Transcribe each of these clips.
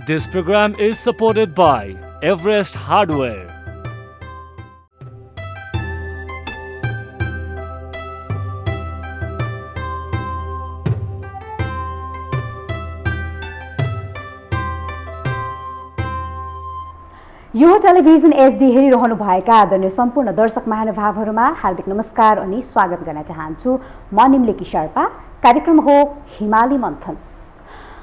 This program is supported by Everest Hardware. यो television HD हेरिरहनुभएका आदरणीय सम्पूर्ण दर्शक महानुभावहरूमा हार्दिक नमस्कार अनि स्वागत गर्न चाहन्छु। म निम्लेकी शर्मा। कार्यक्रम हो हिमाली मन्थन।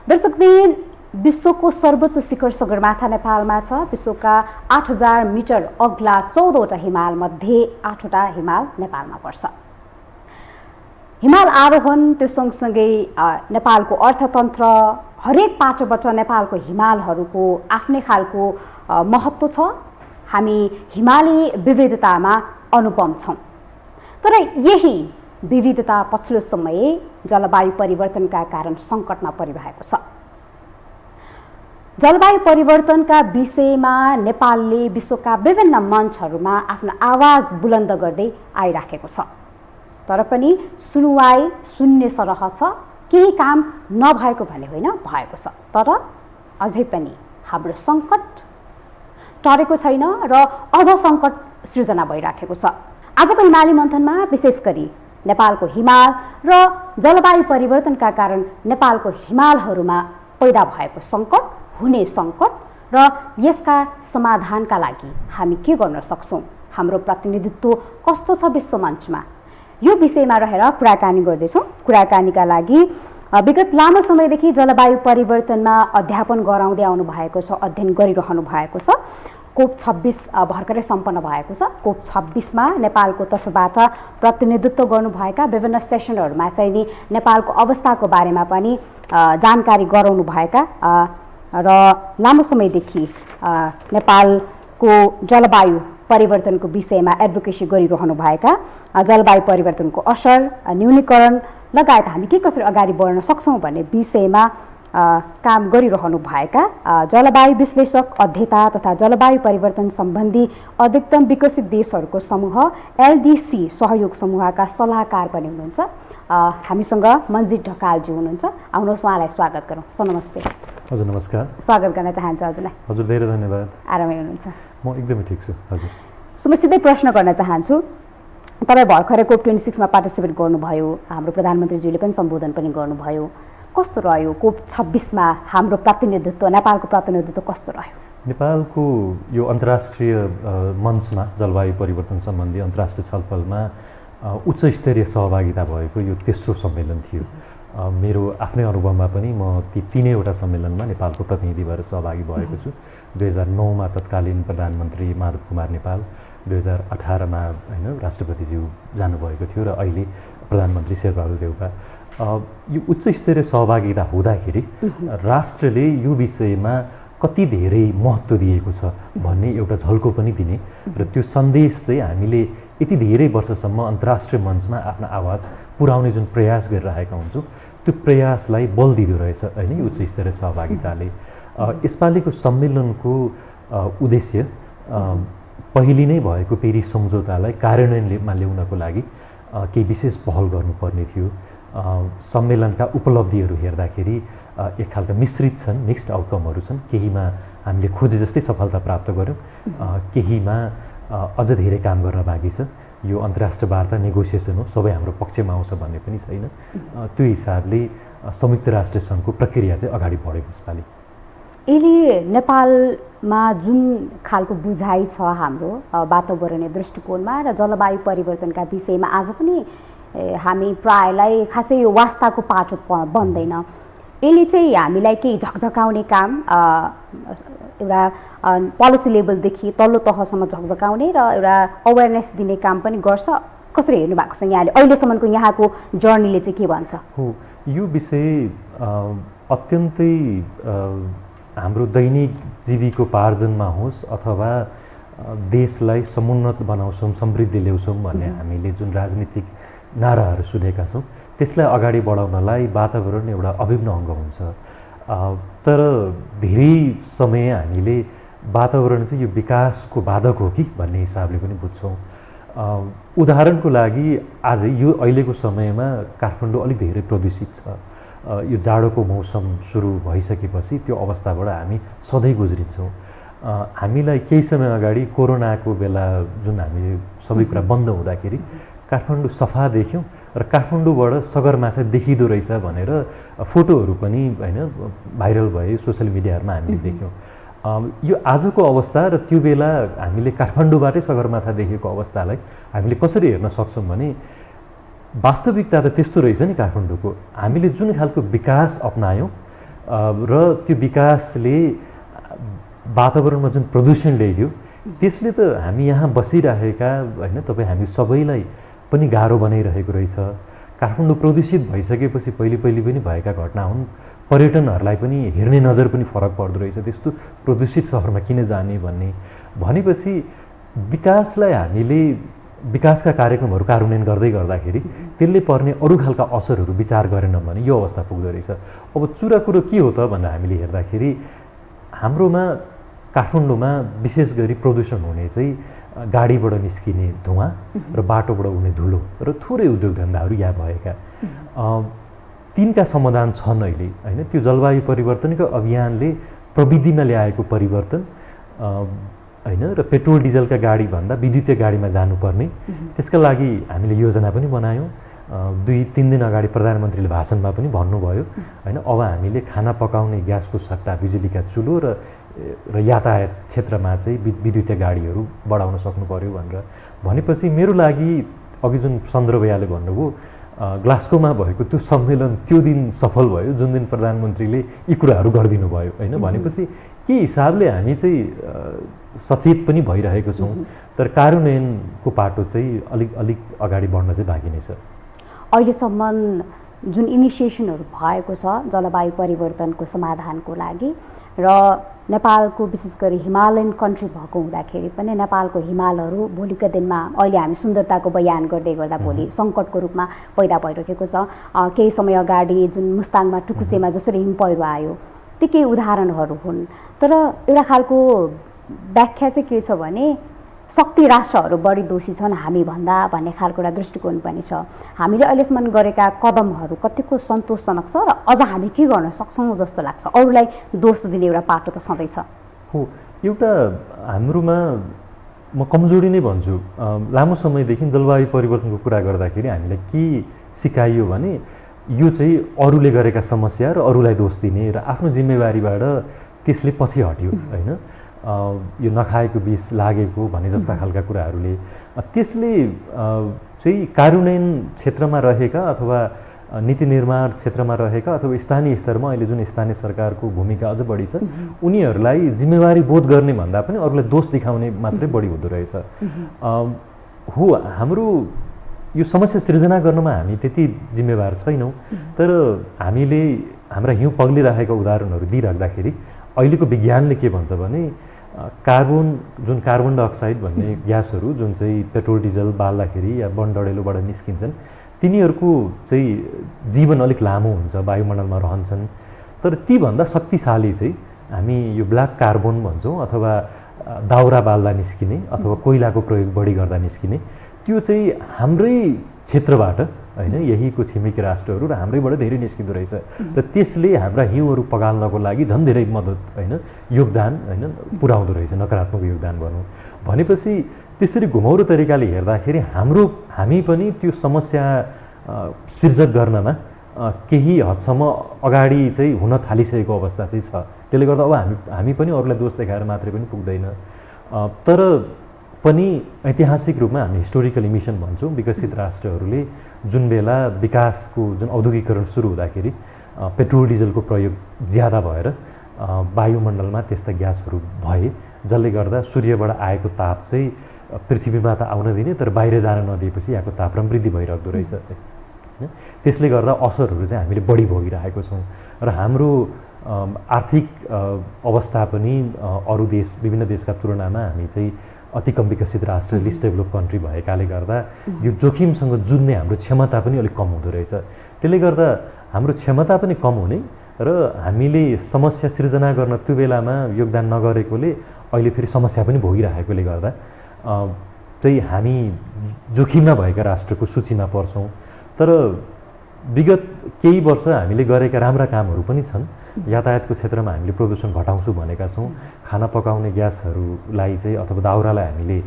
दर्शकबिन, विश्वको सर्वोच्च शिखर सगरमाथा नेपालमा छ। विश्वका 8000 मिटर अग्ला 14वटा हिमाल मध्ये 8वटा हिमाल नेपालमा पर्छ। हिमाल आरोहण त्यो सँगसँगै नेपालको अर्थतन्त्र हरेक पाटोबाट नेपालको हिमालहरूको आफ्नै खालको महत्त्व छ। हामी हिमाली विविधतामा अनुपम छौँ। तर यही विविधता पछिल्लो समय जलवायु परिवर्तनका कारण सङ्कटमा परिरहेको छ। जलवायु परिवर्तनका विषयमा नेपालले विश्वका विभिन्न मञ्चहरूमा आफ्नो आवाज बुलन्द गर्दै आइराखेको छ। तर पनि सुनुवाई शून्य सरह छ। केही काम नभएको भने होइन, भएको छ। तर अझै पनि हाम्रो सङ्कट टरेको छैन र अझ सङ्कट सृजना भइराखेको छ। आजको हिमाली मन्थनमा विशेष गरी नेपालको हिमाल र जलवायु परिवर्तनका कारण नेपालको हिमालहरूमा पैदा भएको सङ्कट, हुने सङ्कट र यसका समाधानका लागि हामी के गर्न सक्छौँ, हाम्रो प्रतिनिधित्व कस्तो छ विश्व मञ्चमा, यो विषयमा रहेर कुराकानी गर्दैछौँ। कुराकानीका लागि विगत लामो समयदेखि जलवायु परिवर्तनमा अध्यापन गराउँदै आउनु भएको छ, अध्ययन गरिरहनु भएको छ। कोप 26 भर्खरै सम्पन्न भएको छ। कोप 26मा नेपालको तर्फबाट प्रतिनिधित्व गर्नुभएका विभिन्न सेसनहरूमा चाहिँ नि नेपालको अवस्थाको बारेमा पनि जानकारी गराउनुभएका र लामो समयदेखि नेपालको जलवायु परिवर्तनको विषयमा एडभोकेसी गरिरहनुभएका, जलवायु परिवर्तनको असर, न्यूनीकरण लगायत हामी के कसरी अगाडि बढ्न सक्छौँ भन्ने विषयमा काम गरिरहनुभएका जलवायु विश्लेषक, अध्येता तथा जलवायु परिवर्तन सम्बन्धी अधिकतम विकसित देशहरूको समूह एलडीसी सहयोग समूहका सल्लाहकार पनि हुनुहुन्छ। हामीसँग मन्जित ढकालजी हुनुहुन्छ। आउनुहोस्, उहाँलाई स्वागत गरौँ। सर नमस्ते। हजुर नमस्कार। स्वागत गर्न चाहन्छु हजुरलाई। हजुर धेरै धन्यवाद। आरामै हुनुहुन्छ? म एकदमै ठिक छु। हजुर। सो म सिधै प्रश्न गर्न चाहन्छु। तपाईँ भर्खरै कोप 26मा पार्टिसिपेट गर्नुभयो, हाम्रो प्रधानमन्त्रीज्यूले पनि सम्बोधन पनि गर्नुभयो। कस्तो रह्यो कोप 26मा हाम्रो प्रतिनिधित्व, नेपालको प्रतिनिधित्व कस्तो रह्यो? नेपालको यो अन्तर्राष्ट्रिय मञ्चमा जलवायु परिवर्तन सम्बन्धी अन्तर्राष्ट्रिय छलफलमा उच्च स्तरीय सहभागिता भएको यो तेस्रो सम्मेलन थियो। मेरो आफ्नै अनुभवमा पनि म ती तीनैवटा सम्मेलनमा नेपालको प्रतिनिधि भएर सहभागी भएको छु। 2009मा तत्कालीन प्रधानमन्त्री माधव कुमार नेपाल, 2018मा होइन राष्ट्रपतिज्यू जानुभएको थियो र अहिले प्रधानमन्त्री शेरबहादुर देउवा। यो उच्च स्तरीय सहभागिता हुँदाखेरि राष्ट्रले यो विषयमा कति धेरै महत्त्व दिएको छ भन्ने एउटा झल्को पनि दिने र त्यो सन्देश चाहिँ हामीले यति धेरै वर्षसम्म अन्तर्राष्ट्रिय मञ्चमा आफ्नो आवाज पुर्याउने जुन प्रयास गरिरहेका हुन्छौँ, त्यो प्रयासलाई बल दिँदो रहेछ होइन उच्च स्तरीय सहभागिताले। यसपालिको सम्मेलनको उद्देश्य पहिले नै भएको पेरिस सम्झौतालाई कार्यान्वयनमा ल्याउनको लागि केही विशेष पहल गर्नुपर्ने थियो। सम्मेलनका उपलब्धिहरू हेर्दाखेरि एक खालका मिश्रित छन्, मिक्स्ड आउटकमहरू छन्। केहीमा हामीले खोजे जस्तै सफलता प्राप्त गऱ्यौँ, केहीमा अझ धेरै काम गर्न बाँकी छ। यो अन्तर्राष्ट्रिय वार्ता नेगोसिएसन हो, सबै हाम्रो पक्षमा आउँछ भन्ने पनि छैन। त्यो हिसाबले संयुक्त राष्ट्र सङ्घको प्रक्रिया चाहिँ अगाडि बढ्यो यसपालि। यसले नेपालमा जुन खालको बुझाइ छ हाम्रो वातावरणीय दृष्टिकोणमा र जलवायु परिवर्तनका विषयमा आज पनि हामी प्रायलाई खासै यो वास्ताको पाटो बन्दैन। यसले चाहिँ हामीलाई केही झकझकाउने काम, एउटा पोलिसी लेभलदेखि तल्लो तहसम्म झकझकाउने र एउटा अवेरनेस दिने काम पनि गर्छ। कसरी हेर्नु भएको छ यहाँले? अहिलेसम्मको यहाँको जर्नीले चाहिँ के भन्छ? हो, यो विषय अत्यन्तै हाम्रो दैनिक जीविकोपार्जनमा होस् अथवा देशलाई समुन्नत बनाउँछौँ, समृद्धि ल्याउँछौँ भन्ने हामीले जुन राजनीतिक नाराहरू सुनेका छौँ, त्यसलाई अगाडि बढाउनलाई वातावरण एउटा अभिन्न अङ्ग हुन्छ। तर धेरै समय हामीले वातावरण चाहिँ यो विकासको बाधक हो कि भन्ने हिसाबले पनि बुझ्छौँ। उदाहरणको लागि आज यो अहिलेको समयमा काठमाडौँ अलिक धेरै प्रदूषित छ। यो जाडोको मौसम सुरु भइसकेपछि त्यो अवस्थाबाट हामी सधैँ गुज्रिन्छौँ। हामीलाई केही समय अगाडि कोरोनाको बेला जुन हामी सबै कुरा बन्द हुँदाखेरि काठमाडौँ सफा देख्यौँ र काठमाडौँबाट सगरमाथा देखिँदो रहेछ भनेर फोटोहरू पनि होइन भाइरल भए सोसियल मिडियाहरूमा हामीले देख्यौँ। यो आजको अवस्था र त्यो बेला हामीले काठमाडौँबाटै सगरमाथा देखेको अवस्थालाई हामीले कसरी हेर्न सक्छौँ भने वास्तविकता त त्यस्तो रहेछ नि काठमाडौँको। हामीले जुन खालको विकास अपनायौँ र त्यो विकासले वातावरणमा जुन प्रदूषण ल्याइदियो त्यसले त हामी यहाँ बसिरहेका होइन तपाईँ हामी सबैलाई पनि गाह्रो बनाइरहेको रहेछ। काठमाडौँ प्रदूषित भइसकेपछि पहिले पनि भएका घटना हुन्। पर्यटनहरूलाई पनि हेर्ने नजर पनि फरक पर्दो रहेछ त्यस्तो प्रदूषित सहरमा किन जाने भन्ने भनेपछि विकासलाई हामीले विकासका कार्यक्रमहरू कार्यान्वयन गर्दै गर्दाखेरि त्यसले पर्ने अरू खालका असरहरू विचार गरेनौँ भने यो अवस्था पुग्दो रहेछ। अब चुरा कुरो के हो त भनेर हामीले हेर्दाखेरि हाम्रोमा काठमाडौँमा विशेष गरी प्रदूषण हुने चाहिँ गाडीबाट निस्किने धुवाँ र बाटोबाट हुने धुलो र थोरै उद्योग धन्दाहरू यहाँ भएका तिनका समाधान छन् अहिले होइन। त्यो जलवायु परिवर्तनको अभियानले प्रविधिमा ल्याएको परिवर्तन होइन र पेट्रोल डिजलका गाडीभन्दा विद्युतीय गाडीमा जानुपर्ने त्यसका लागि हामीले योजना पनि बनायौँ। 2-3 दिन अगाडि प्रधानमन्त्रीले भाषणमा पनि भन्नुभयो होइन अब हामीले खाना पकाउने ग्यासको सट्टा बिजुलीका चुलो र यातायात क्षेत्रमा चाहिँ विद्युतीय गाडीहरू बढाउन सक्नु पर्यो भनेर भनेपछि मेरो लागि अघि जुन सन्दर्भयाले भन्नुभयो ग्लास्गोमा भएको त्यो सम्मेलन त्यो दिन सफल भयो जुन दिन प्रधानमन्त्रीले यी कुराहरू गरिदिनु भयो होइन। भनेपछि के हिसाबले हामी चाहिँ सचेत पनि भइरहेको छौँ तर कार्यान्वयनको पाटो चाहिँ अलिक अगाडि बढ्न चाहिँ बाँकी नै छ। अहिलेसम्म जुन इनिसिएसनहरू भएको छ जलवायु परिवर्तनको समाधानको लागि र नेपालको विशेष गरी हिमालयन कन्ट्री भएको हुँदाखेरि पनि नेपालको हिमालहरू भोलिका दिनमा अहिले हामी सुन्दरताको बयान गर्दै गर्दा भोलि सङ्कटको रूपमा पैदा भइरहेको छ। केही समय अगाडि जुन मुस्ताङमा टुकुसेमा जसरी हिम पहिरो आयो ती केही उदाहरणहरू हुन्। तर एउटा खालको व्याख्या चाहिँ के छ भने शक्ति राष्ट्रहरू बढी दोषी छन् हामीभन्दा भन्ने खालको एउटा दृष्टिकोण पनि छ। हामीले अहिलेसम्म गरेका कदमहरू कतिको सन्तोषजनक छ र अझ हामी के गर्न सक्छौँ जस्तो लाग्छ? अरूलाई दोष दिने एउटा पाटो त सधैँ छ। हो एउटा हाम्रोमा म कमजोरी नै भन्छु। लामो समयदेखि जलवायु परिवर्तनको कुरा गर्दाखेरि हामीलाई के सिकाइयो भने यो चाहिँ अरूले गरेका समस्या र अरूलाई दोष दिने र आफ्नो जिम्मेवारीबाट त्यसले पछि हट्यो होइन। यो नखाएको विष लागेको भने जस्ता खालका कुराहरूले त्यसले चाहिँ कार्यान्वयन क्षेत्रमा रहेका अथवा नीति निर्माण क्षेत्रमा रहेका अथवा स्थानीय स्तरमा अहिले जुन स्थानीय सरकारको भूमिका अझ बढी छ उनीहरूलाई जिम्मेवारी बोध गर्ने भन्दा पनि अरूलाई दोष देखाउने मात्रै बढी हुँदो रहेछ। हो हाम्रो यो समस्या सृजना गर्नमा हामी त्यति जिम्मेवार छैनौँ तर हामीले हाम्रा हिउँ पग्लिरहेका उदाहरणहरू दिइराख्दाखेरि अहिलेको विज्ञानले के भन्छ भने जुन कार्बन डाइअक्साइड भन्ने ग्यासहरू जुन चाहिँ पेट्रोल डिजल बाल्दाखेरि या वन डढेलोबाट निस्किन्छन् तिनीहरूको चाहिँ जीवन अलिक लामो हुन्छ वायुमण्डलमा रहन्छन्। तर तीभन्दा शक्तिशाली चाहिँ हामी यो ब्ल्याक कार्बन भन्छौँ अथवा दाउरा बाल्दा निस्किने अथवा कोइलाको प्रयोग बढी गर्दा निस्किने त्यो चाहिँ हाम्रै क्षेत्रबाट होइन यहीको छिमेकी राष्ट्रहरू र हाम्रैबाट धेरै निस्किँदो रहेछ र त्यसले हाम्रा हिउँहरू पगाल्नको लागि झन् धेरै मद्दत होइन योगदान होइन पुर्याउँदो रहेछ नकारात्मक योगदान भनौँ। भनेपछि त्यसरी घुमाउरो तरिकाले हेर्दाखेरि हामी पनि त्यो समस्या सिर्जक गर्नमा केही हदसम्म अगाडि चाहिँ हुन थालिसकेको अवस्था चाहिँ छ। त्यसले गर्दा अब हामी पनि अरूलाई दोष देखाएर मात्रै पनि पुग्दैन। तर पनि ऐतिहासिक रूपमा हामी हिस्टोरिकल इमिसन भन्छौँ विकसित राष्ट्रहरूले जुन बेला विकासको जुन औद्योगिकरण सुरु हुँदाखेरि पेट्रोल डिजलको प्रयोग ज्यादा भएर वायुमण्डलमा त्यस्ता ग्यासहरू भए जसले गर्दा सूर्यबाट आएको ताप चाहिँ पृथ्वीमा त आउन दिने तर बाहिर जान नदिएपछि यहाँको तापक्रम वृद्धि भइरहेको रहेछ। त्यसले गर्दा असरहरू चाहिँ हामीले बढी भोगिरहेको छौँ र हाम्रो आर्थिक अवस्था पनि अरू देश विभिन्न देशका तुलनामा हामी चाहिँ अति कम विकसित राष्ट्र लिस्ट डेभलप कन्ट्री भएकाले गर्दा यो जोखिमसँग जुझ्ने हाम्रो क्षमता पनि अलिक कम हुँदो रहेछ। त्यसले गर्दा हाम्रो क्षमता पनि कम हुने र हामीले समस्या सृजना गर्न त्यो बेलामा योगदान नगरेकोले अहिले फेरि समस्या पनि भोगिरहेकोले गर्दा चाहिँ हामी जोखिममा भएका राष्ट्रको सूचीमा पर्छौँ। तर विगत केही वर्ष हामीले गरेका राम्रा कामहरू पनि छन्। यातायातको क्षेत्रमा हामीले प्रदूषण घटाउँछु भनेका छौँ। खाना पकाउने ग्यासहरूलाई चाहिँ अथवा दाउरालाई हामीले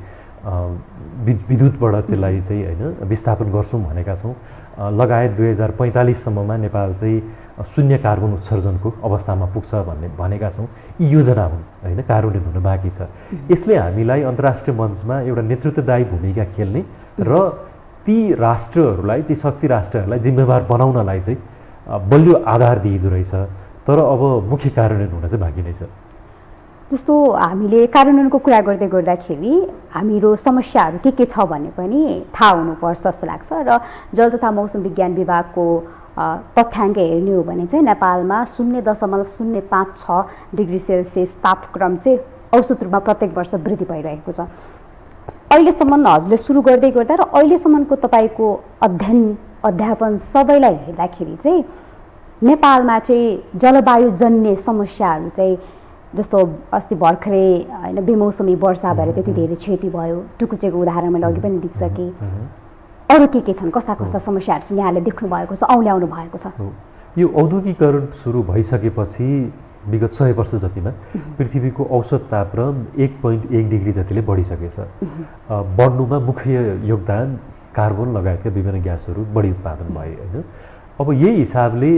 विद्युतबाट त्यसलाई चाहिँ होइन विस्थापन गर्छौँ भनेका छौँ। लगायत 2045 सम्ममा नेपाल चाहिँ शून्य कार्बन उत्सर्जनको अवस्थामा पुग्छ भनेका छौँ। यी योजना हुन् होइन, कार्यान्वयन हुन बाँकी छ। यसले हामीलाई अन्तर्राष्ट्रिय मञ्चमा एउटा नेतृत्वदायी भूमिका खेल्ने र ती राष्ट्रहरूलाई, ती शक्ति राष्ट्रहरूलाई जिम्मेवार बनाउनलाई चाहिँ बलियो आधार दिइदो रहेछ। तर अब मुख्य कार्यान्वयन हुन चाहिँ बाँकी नै छ। जस्तो हामीले कार्यान्वयनको कुरा गर्दै गर्दाखेरि हाम्रो समस्याहरू के छ भन्ने पनि थाहा हुनुपर्छ जस्तो लाग्छ। र जल तथा मौसम विज्ञान विभागको तथ्याङ्क हेर्ने हो भने चाहिँ नेपालमा 0.056 डिग्री सेल्सियस तापक्रम चाहिँ औसत रूपमा प्रत्येक वर्ष वृद्धि भइरहेको छ। अहिलेसम्म हजुरले सुरु गर्दै गर्दा र अहिलेसम्मको तपाईँको अध्यापन सबैलाई हेर्दाखेरि चाहिँ नेपालमा चाहिँ जलवायुजन्य समस्याहरू चाहिँ जस्तो अस्ति भर्खरै होइन बेमौसमी वर्षा भएर त्यति धेरै क्षति भयो, टुकुचेको उदाहरण मैले अघि पनि दिइसकेँ। अरू के छन्, कस्ता समस्याहरू चाहिँ यहाँले देख्नु भएको छ, औल्याउनु भएको छ? यो औद्योगिकरण सुरु भइसकेपछि विगत 100 वर्ष जतिमा पृथ्वीको औसत तापक्रम 1.1 डिग्री जतिले बढिसकेछ। बढ्नुमा मुख्य योगदान कार्बन लगायतका विभिन्न ग्यासहरू बढी उत्पादन भए होइन। अब यही हिसाबले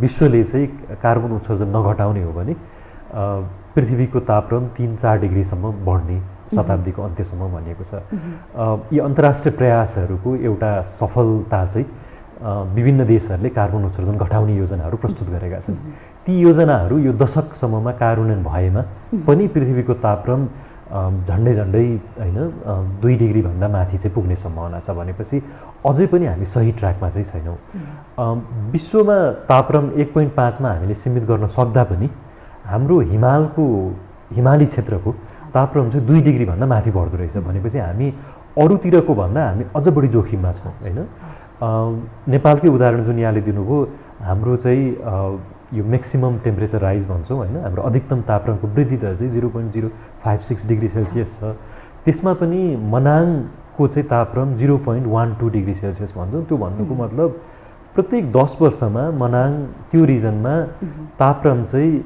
विश्वले चाहिँ कार्बन उत्सर्जन नघटाउने हो भने पृथ्वीको तापक्रम 3-4 डिग्रीसम्म बढ्ने शताब्दीको अन्त्यसम्म भनिएको छ। यी अन्तर्राष्ट्रिय प्रयासहरूको एउटा सफलता चाहिँ विभिन्न देशहरूले कार्बन उत्सर्जन घटाउने योजनाहरू प्रस्तुत गरेका छन्। ती योजनाहरू यो दशकसम्ममा कार्यान्वयन भएमा पनि पृथ्वीको तापक्रम झन्डै होइन 2 डिग्रीभन्दा माथि चाहिँ पुग्ने सम्भावना छ भनेपछि अझै पनि हामी सही ट्र्याकमा चाहिँ छैनौँ। विश्वमा तापक्रम 1.5 मा हामीले सीमित गर्न सक्दा पनि हाम्रो हिमाली क्षेत्रको तापक्रम चाहिँ 2 डिग्रीभन्दा माथि बढ्दो रहेछ भनेपछि हामी अरूतिरको भन्दा हामी अझ बढी जोखिममा छौँ होइन। नेपालकै उदाहरण जुन यहाँले दिनुभयो, हाम्रो चाहिँ यो म्याक्सिमम टेम्परेचर राइज भन्छौँ होइन, हाम्रो अधिकतम तापक्रमको वृद्धि दर चाहिँ 0.056 डिग्री सेल्सियस छ। त्यसमा पनि मनाङको चाहिँ तापक्रम 0.12 डिग्री सेल्सियस भन्छौँ। त्यो भन्नुको मतलब प्रत्येक 10 वर्षमा मनाङ त्यो रिजनमा तापक्रम चाहिँ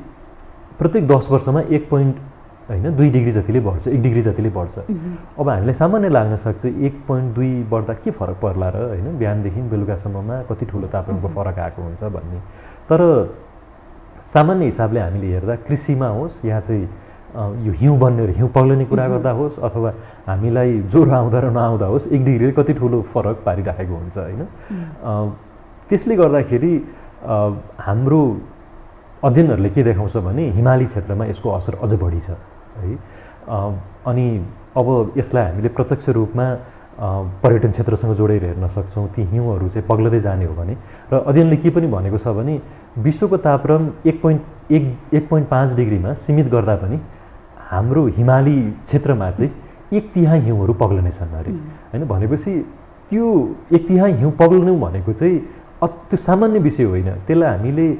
प्रत्येक 10 वर्षमा 1.2 डिग्री जतिले बढ्छ, 1 डिग्री जतिले बढ्छ। अब हामीलाई सामान्य लाग्न सक्छ 1.2 बढ्दा के फरक पर्ला र होइन, बिहानदेखि बेलुकासम्ममा कति ठुलो तापक्रमको फरक आएको हुन्छ भन्ने। तर सामान्य हिसाबले हामीले हेर्दा कृषिमा होस् या चाहिँ यो हिउँ बन्ने र हिउँ पग्लने कुरा गर्दा होस् अथवा हामीलाई ज्वरो आउँदा र नआउँदा होस् 1 डिग्रीले कति ठुलो फरक पारिराखेको हुन्छ होइन। त्यसले गर्दाखेरि हाम्रो अध्ययनहरूले के देखाउँछ भने हिमाली क्षेत्रमा यसको असर अझ बढी छ है। अनि अब यसलाई हामीले प्रत्यक्ष रूपमा पर्यटन क्षेत्रसँग जोडेर हेर्न सक्छौँ। ती हिउँहरू चाहिँ पग्लदै जाने हो भने र अध्ययनले के पनि भनेको छ भने विश्वको तापक्रम 1.5 डिग्रीमा सीमित गर्दा पनि हाम्रो हिमाली क्षेत्रमा चाहिँ 1/3 हिउँहरू पग्लने छन् अरे होइन। भनेपछि त्यो 1/3 हिउँ पग्लनु भनेको चाहिँ त्यो सामान्य विषय होइन। त्यसलाई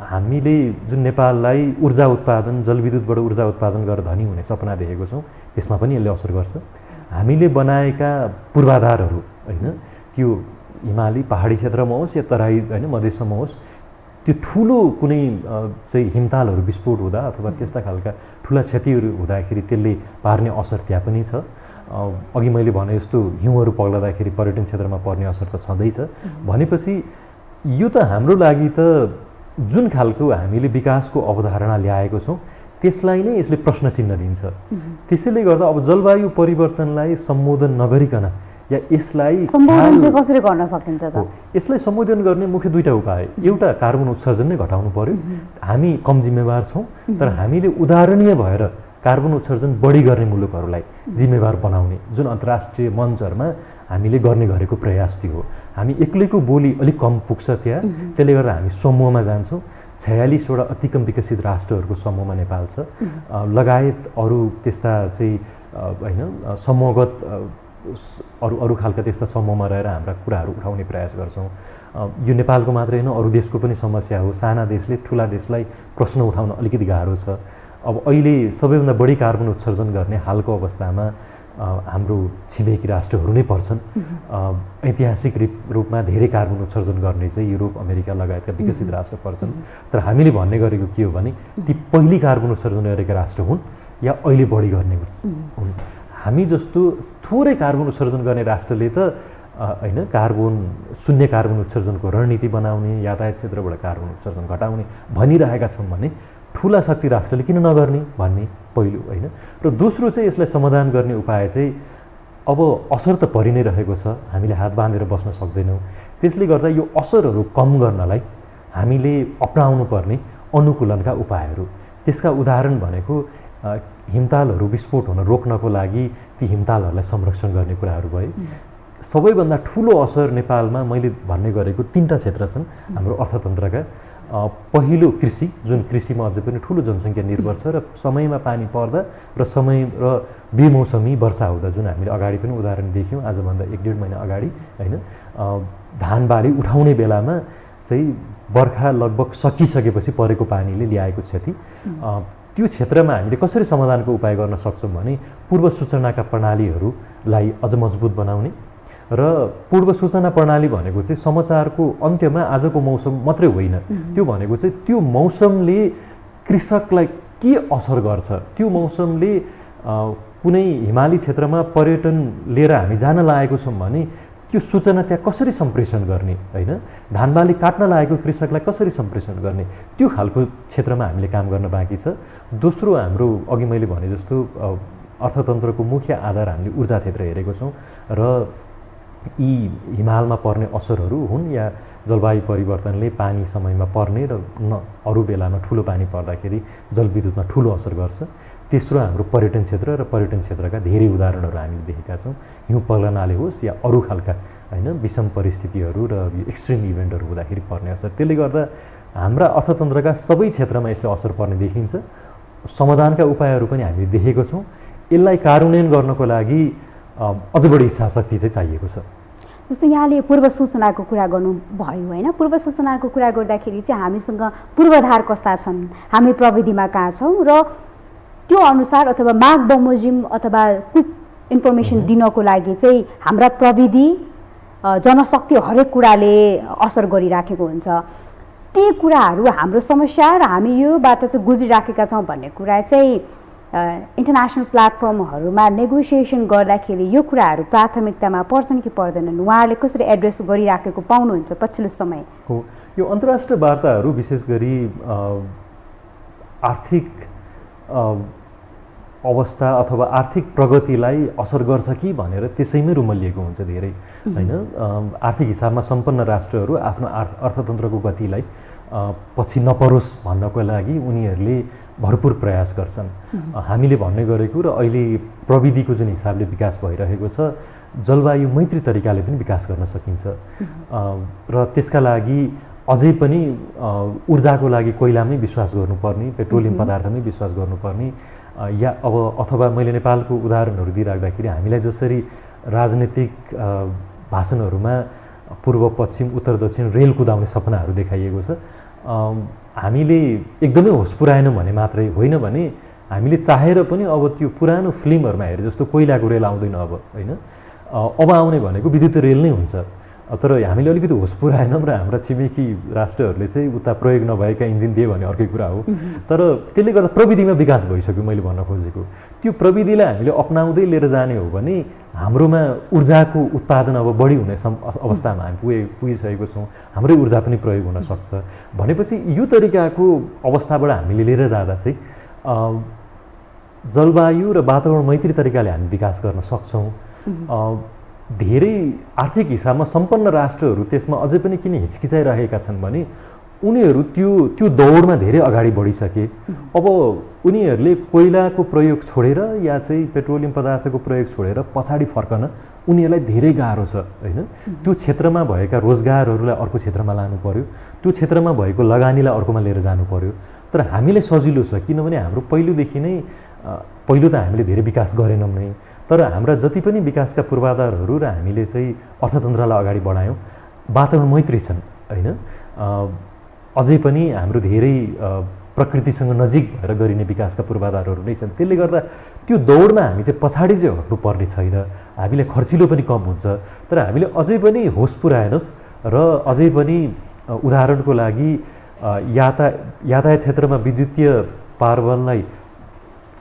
हामीले जुन नेपाललाई ऊर्जा उत्पादन, जलविद्युतबाट ऊर्जा उत्पादन गरेर धनी हुने सपना देखेको छौँ त्यसमा पनि यसले असर गर्छ। हामीले बनाएका पूर्वाधारहरू होइन, त्यो हिमाली पहाडी क्षेत्रमा होस् या तराई होइन मधेसमा होस्, त्यो ठुलो कुनै चाहिँ हिमतालहरू विस्फोट हुँदा अथवा त्यस्ता खालका ठुला क्षतिहरू हुँदाखेरि त्यसले पार्ने असर त्यहाँ पनि छ। अघि मैले भने जस्तो हिउँहरू पग्लदाखेरि पर्यटन क्षेत्रमा पर्ने असर त छँदैछ। भनेपछि यो त हाम्रो लागि त जुन खालको हामीले विकासको अवधारणा ल्याएको छौँ त्यसलाई नै यसले प्रश्न चिन्ह दिन्छ। त्यसैले गर्दा अब जलवायु परिवर्तनलाई सम्बोधन नगरिकन या यसलाई सम्बोधन चाहिँ कसरी गर्न सकिन्छ त? यसलाई सम्बोधन गर्ने मुख्य दुईटा उपाय। एउटा कार्बन उत्सर्जन नै घटाउनु पर्यो। हामी कम जिम्मेवार छौँ, तर हामीले उदाहरणीय भएर कार्बन उत्सर्जन बढी गर्ने मुलुकहरूलाई जिम्मेवार बनाउने जुन अन्तर्राष्ट्रिय मञ्चहरूमा हामीले गर्ने गरेको प्रयास त्यो हो। हामी एक्लैको बोली अलिक कम पुग्छ त्यहाँ, त्यसले गर्दा हामी समूहमा जान्छौँ। 46वटा अति कम विकसित राष्ट्रहरूको समूहमा नेपाल छ, लगायत अरू त्यस्ता चाहिँ होइन समूहगत अरू खालका त्यस्ता समूहमा रहेर हाम्रा कुराहरू उठाउने प्रयास गर्छौँ। यो नेपालको मात्रै होइन, अरू देशको पनि समस्या हो। साना देशले ठुला देशलाई प्रश्न उठाउन अलिकति गाह्रो छ। अब अहिले सबैभन्दा बढी कार्बन उत्सर्जन गर्ने हालको अवस्थामा हाम्रो छिमेकी राष्ट्रहरू नै पर्छन्। ऐतिहासिक रूपमा धेरै कार्बन उत्सर्जन गर्ने चाहिँ युरोप, अमेरिका लगायतका विकसित राष्ट्र पर्छन्। तर हामीले भन्ने गरेको के हो भने ती पहिली कार्बन उत्सर्जन गरेका राष्ट्र हुन् या अहिले बढी गर्ने हुन्। हामी जस्तो थोरै कार्बन उत्सर्जन गर्ने राष्ट्रले त होइन शून्य कार्बन उत्सर्जनको रणनीति बनाउने, यातायात क्षेत्रबाट कार्बन उत्सर्जन घटाउने भनिरहेका छौँ भने ठुला शक्ति राष्ट्रले किन नगर्ने भन्ने पहिलो होइन। र दोस्रो चाहिँ यसलाई समाधान गर्ने उपाय चाहिँ अब असर त परि नै रहेको छ, हामीले हात बाँधेर बस्न सक्दैनौँ। त्यसले गर्दा यो असरहरू कम गर्नलाई हामीले अपनाउनु पर्ने अनुकूलनका उपायहरू, त्यसका उदाहरण भनेको हिमतालहरू विस्फोट हुन रोक्नको लागि ती हिमतालहरूलाई संरक्षण गर्ने कुराहरू भए। सबैभन्दा ठुलो असर नेपालमा मैले भन्ने गरेको 3टा क्षेत्र छन् हाम्रो अर्थतन्त्रका। पहिलो कृषि, जुन कृषिमा अझै पनि ठुलो जनसङ्ख्या निर्भर छ र समयमा पानी पर्दा र बेमौसमी वर्षा हुँदा, जुन हामीले अगाडि पनि उदाहरण देख्यौँ आजभन्दा 1-1.5 महिना अगाडि होइन, धान बाली उठाउने बेलामा चाहिँ बर्खा लगभग सकिसकेपछि परेको पानीले ल्याएको क्षति, त्यो क्षेत्रमा हामीले कसरी समाधानको उपाय गर्न सक्छौँ भने पूर्व सूचनाका प्रणालीहरूलाई अझ मजबुत बनाउने। र पूर्व सूचना प्रणाली भनेको चाहिँ समाचारको अन्त्यमा आजको मौसम मात्रै होइन, त्यो भनेको चाहिँ त्यो मौसमले कृषकलाई के असर गर्छ, त्यो मौसमले कुनै हिमाली क्षेत्रमा पर्यटन लिएर हामी जान लागेको छौँ भने त्यो सूचना त्यहाँ कसरी सम्प्रेषण गर्ने होइन, धानबाली काट्न लागेको कृषकलाई कसरी सम्प्रेषण गर्ने, त्यो खालको क्षेत्रमा हामीले काम गर्न बाँकी छ। दोस्रो, हाम्रो अघि मैले भने जस्तो अर्थतन्त्रको मुख्य आधार हामीले ऊर्जा क्षेत्र हेरेको छौँ र यी हिमालमा पर्ने असरहरू हुन् या जलवायु परिवर्तनले पानी समयमा पर्ने र अरू बेलामा ठुलो पानी पर्दाखेरि जलविद्युतमा ठुलो असर गर्छ। तेस्रो, हाम्रो पर्यटन क्षेत्र र पर्यटन क्षेत्रका धेरै उदाहरणहरू हामीले देखेका छौँ, हिउँ पग्लनाले होस् या अरू खालका होइन विषम परिस्थितिहरू र एक्सट्रिम इभेन्टहरू हुँदाखेरि पर्ने असर। त्यसले गर्दा हाम्रा अर्थतन्त्रका सबै क्षेत्रमा यसले असर पर्ने देखिन्छ। समाधानका उपायहरू पनि हामीले देखेको छौँ। यसलाई कार्यान्वयन गर्नको लागि अझ बढी इच्छाशक्ति चाहिँ चाहिएको छ। जस्तो यहाँले पूर्व सूचनाको कुरा गर्नुभयो होइन, पूर्व सूचनाको कुरा गर्दाखेरि चाहिँ हामीसँग पूर्वाधार कस्ता छन्, हामी प्रविधिमा कहाँ छौँ र त्यो अनुसार अथवा माग बमोजिम अथवा क्विक इन्फर्मेसन दिनको लागि चाहिँ हाम्रा प्रविधि जनशक्ति हरेक कुराले असर गरिराखेको हुन्छ। ती कुराहरू हाम्रो समस्या र हामी योबाट चाहिँ गुज्रिराखेका छौँ भन्ने कुरा चाहिँ इन्टरनेसनल प्लेटफर्महरूमा नेगोसिएसन गर्दाखेरि यो कुराहरू प्राथमिकतामा पर्छन् कि पर्दैनन्, उहाँहरूले कसरी एड्रेस गरिराखेको पाउनुहुन्छ पछिल्लो समय? हो, यो अन्तर्राष्ट्रिय वार्ताहरू विशेष गरी आर्थिक अवस्था अथवा आर्थिक प्रगतिलाई असर गर्छ कि भनेर त्यसैमै रुमलिएको हुन्छ धेरै होइन। आर्थिक हिसाबमा सम्पन्न राष्ट्रहरू आफ्नो अर्थतन्त्रको गतिलाई पछि नपरोस् भन्नको लागि उनीहरूले भरपुर प्रयास गर्छन्। हामीले भन्ने गरेको र अहिले प्रविधिको जुन हिसाबले विकास भइरहेको छ, जलवायु मैत्री तरिकाले पनि विकास गर्न सकिन्छ र त्यसका लागि अझै पनि ऊर्जाको लागि कोइलामै विश्वास गर्नुपर्ने, पेट्रोलियम पदार्थमै विश्वास गर्नुपर्ने या अब अथवा मैले नेपालको उदाहरणहरू दिइराख्दाखेरि हामीलाई जसरी राजनीतिक भाषणहरूमा पूर्व पश्चिम उत्तर दक्षिण रेल कुदाउने सपनाहरू देखाइएको छ, हामीले एकदमै होस पुऱ्याएनौँ भने मात्रै होइन भने हामीले चाहेर पनि अब त्यो पुरानो फिल्महरूमा हेरे जस्तो कोइलाको रेल आउँदैन अब होइन, अब आउने भनेको विद्युत रेल नै हुन्छ। तर हामीले अलिकति होस पुऱ्याएनौँ र हाम्रा छिमेकी राष्ट्रहरूले चाहिँ उता प्रयोग नभएका इन्जिन दिए भने अर्कै कुरा हो। तर त्यसले गर्दा प्रविधिमा विकास भइसक्यो। मैले भन्न खोजेको त्यो प्रविधिलाई हामीले अपनाउँदै लिएर जाने हो भने हाम्रोमा ऊर्जाको उत्पादन अब बढी हुने अवस्थामा हामी पुगिसकेको छौँ, हाम्रै ऊर्जा पनि प्रयोग हुन सक्छ भनेपछि यो तरिकाको अवस्थाबाट हामीले लिएर जाँदा चाहिँ जलवायु र वातावरण मैत्री तरिकाले हामी विकास गर्न सक्छौँ। धेरै आर्थिक हिसाबमा सम्पन्न राष्ट्रहरू त्यसमा अझै पनि किन हिचकिचाइरहेका छन् भने उनीहरू त्यो दौडमा धेरै अगाडि बढिसके। अब उनीहरूले कोइलाको प्रयोग छोडेर या चाहिँ पेट्रोलियम पदार्थको प्रयोग छोडेर पछाडि फर्कन उनीहरूलाई धेरै गाह्रो छ होइन। त्यो क्षेत्रमा भएका रोजगारहरूलाई अर्को क्षेत्रमा लानु पर्यो, त्यो क्षेत्रमा भएको लगानीलाई अर्कोमा लिएर जानु पर्यो। तर हामीलाई सजिलो छ किनभने हाम्रो पहिलोदेखि नै पहिलो त हामीले धेरै विकास गरेनौँ नै, तर हाम्रा जति पनि विकासका पूर्वाधारहरू र हामीले चाहिँ अर्थतन्त्रलाई अगाडि बढायौँ, वातावरण मैत्री छन् होइन। अझै पनि हाम्रो धेरै प्रकृतिसँग नजिक भएर गरिने विकासका पूर्वाधारहरू नै छन्। त्यसले गर्दा त्यो दौडमा हामी चाहिँ पछाडि चाहिँ हट्नुपर्ने छैन। हामीले खर्चिलो पनि कम हुन्छ, तर हामीले अझै पनि होस पुऱ्याएनौँ र अझै पनि उदाहरणको लागि यातायात क्षेत्रमा विद्युतीय पावरलाई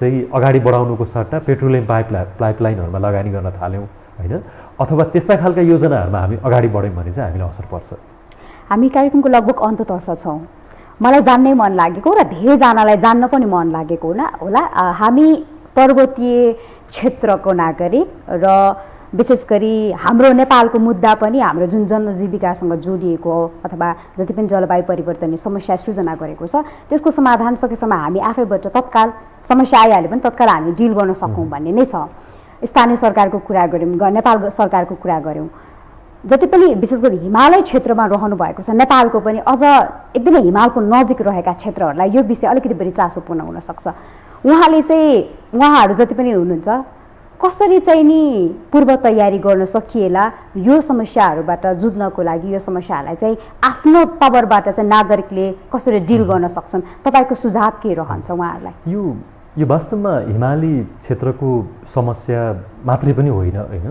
चाहिँ अगाडि बढाउनुको सट्टा पेट्रोलियम पाइपलाइनहरूमा लगानी गर्न थाल्यौँ होइन, अथवा त्यस्ता खालका योजनाहरूमा हामी अगाडि बढ्यौँ भने चाहिँ हामीलाई असर पर्छ। हामी कार्यक्रमको लगभग अन्ततर्फ छौँ। मलाई जान्नै मन लागेको र धेरैजनालाई जान्न पनि मन लागेको होला हामी पर्वतीय क्षेत्रको नागरिक र विशेष गरी हाम्रो नेपालको मुद्दा पनि हाम्रो जुन जनजीविकासँग जोडिएको हो अथवा जति पनि जलवायु परिवर्तनले समस्या सृजना गरेको छ त्यसको समाधान सकेसम्म हामी आफैबाट तत्काल समस्या आइहाल्यो भने तत्काल हामी डिल गर्न सकौँ भन्ने नै छ। स्थानीय सरकारको कुरा गऱ्यौँ, नेपाल सरकारको कुरा गऱ्यौँ, जति पनि विशेष गरी हिमालय क्षेत्रमा रहनु भएको छ नेपालको पनि अझ एकदमै हिमालको नजिक रहेका क्षेत्रहरूलाई यो विषय अलिकति बढी चासोपूर्ण हुनसक्छ। उहाँहरू जति पनि हुनुहुन्छ कसरी चाहिँ नि पूर्व तयारी गर्न सकिएला यो समस्याहरूबाट जुझ्नको लागि, यो समस्याहरूलाई चाहिँ आफ्नो तवरबाट चाहिँ नागरिकले कसरी डिल गर्न सक्छन्, तपाईँको सुझाव के रहन्छ उहाँहरूलाई? यो वास्तवमा हिमाली क्षेत्रको समस्या मात्रै पनि होइन होइन,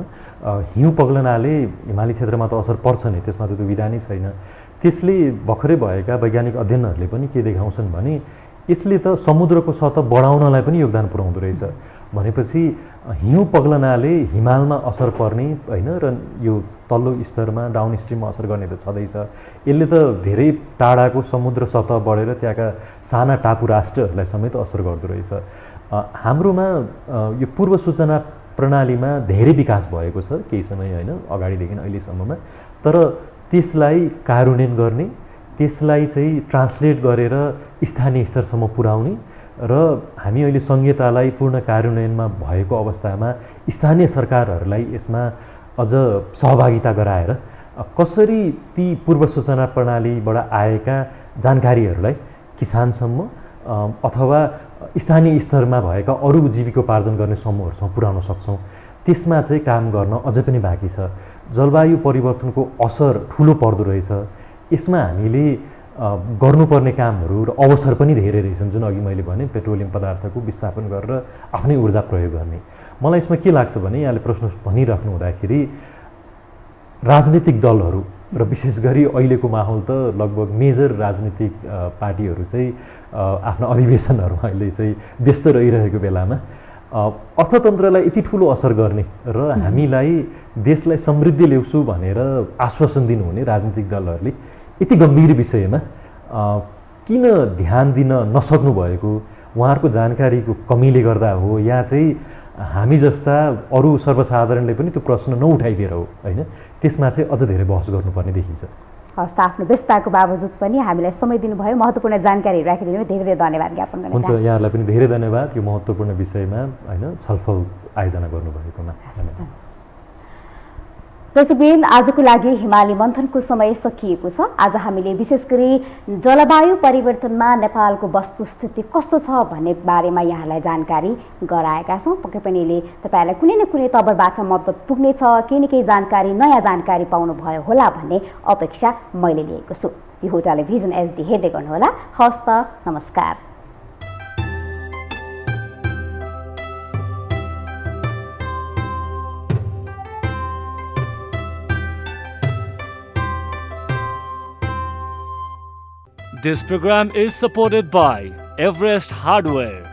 हिउँ पग्लनाले हिमाली क्षेत्रमा त असर पर्छ नै, त्यसमा त दुविधा नै छैन। त्यसले भर्खरै भएका वैज्ञानिक अध्ययनहरूले पनि के देखाउँछन् भने यसले त समुद्रको सतह बढाउनलाई पनि योगदान पुर्याउँदो रहेछ। भनेपछि हिउँ पग्लनाले हिमालमा असर पर्ने होइन र यो तल्लो स्तरमा डाउन स्ट्रिममा असर गर्ने त छँदैछ। यसले त धेरै टाढाको समुद्र सतह बढेर त्यहाँका साना टापु राष्ट्रहरूलाई समेत असर गर्दो रहेछ। हाम्रोमा यो पूर्व सूचना प्रणालीमा धेरै विकास भएको छ केही समय होइन अगाडिदेखि अहिलेसम्ममा, तर त्यसलाई कार्यान्वयन गर्ने, त्यसलाई चाहिँ ट्रान्सलेट गरेर स्थानीय स्तरसम्म पुर्याउने र हामी अहिले संहितालाई पूर्ण कार्यान्वयनमा भएको अवस्थामा स्थानीय सरकारहरूलाई यसमा अझ सहभागिता गराएर कसरी ती पूर्व सूचना प्रणालीबाट आएका जानकारीहरूलाई किसानसम्म अथवा स्थानीय स्तरमा भएका अरू जीविकोपार्जन गर्ने समूहहरूसँग पुर्याउन सक्छौँ, त्यसमा चाहिँ काम गर्न अझै पनि बाँकी छ। जलवायु परिवर्तनको असर ठुलो पर्दो रहेछ, यसमा हामीले गर्नुपर्ने कामहरू र अवसर पनि धेरै रहेछन्। जुन अघि मैले भने पेट्रोलियम पदार्थको विस्थापन गरेर आफ्नै ऊर्जा प्रयोग गर्ने। मलाई यसमा के लाग्छ भने यहाँले प्रश्न भनिराख्नु हुँदाखेरि राजनीतिक दलहरू र विशेष गरी अहिलेको माहौल त लगभग मेजर राजनीतिक पार्टीहरू चाहिँ आफ्ना अधिवेशनहरूमा अहिले चाहिँ व्यस्त रहिरहेको बेलामा अर्थतन्त्रलाई यति ठुलो असर गर्ने र हामीलाई देशलाई समृद्धि ल्याउँछु भनेर आश्वासन दिनुहुने राजनीतिक दलहरूले यति गम्भीर विषयमा किन ध्यान दिन नसक्नु भएको, उहाँहरूको जानकारीको कमीले गर्दा हो या चाहिँ हामी जस्ता अरू सर्वसाधारणले पनि त्यो प्रश्न नउठाइदिएर हो होइन, त्यसमा चाहिँ अझ धेरै बहस गर्नुपर्ने देखिन्छ। हस् त, आफ्नो व्यस्तताको बावजुद पनि हामीलाई समय दिनुभयो, महत्त्वपूर्ण जानकारी राखिदिनु, धेरै धेरै धन्यवाद ज्ञापन गर्न चाहन्छु। हुन्छ, यहाँहरूलाई पनि धेरै धन्यवाद यो महत्त्वपूर्ण विषयमा होइन छलफल आयोजना गर्नुभएकोमा। दर्शकवृन्द, आजको लागि हिमाली मन्थनको समय सकिएको छ। आज हामीले विशेष गरी जलवायु परिवर्तनमा नेपालको वस्तुस्थिति कस्तो छ भन्ने बारेमा यहाँलाई जानकारी गराएका छौँ। पक्कै पनि यसले तपाईँलाई कुनै न कुनै तवरबाट मद्दत पुग्नेछ, केही न केही जानकारी, नयाँ जानकारी पाउनुभयो होला भन्ने अपेक्षा मैले लिएको छु। यो हो टेलिभिजन एसडी, हेर्दै गर्नुहोला। हस्त, नमस्कार। This program is supported by Everest Hardware.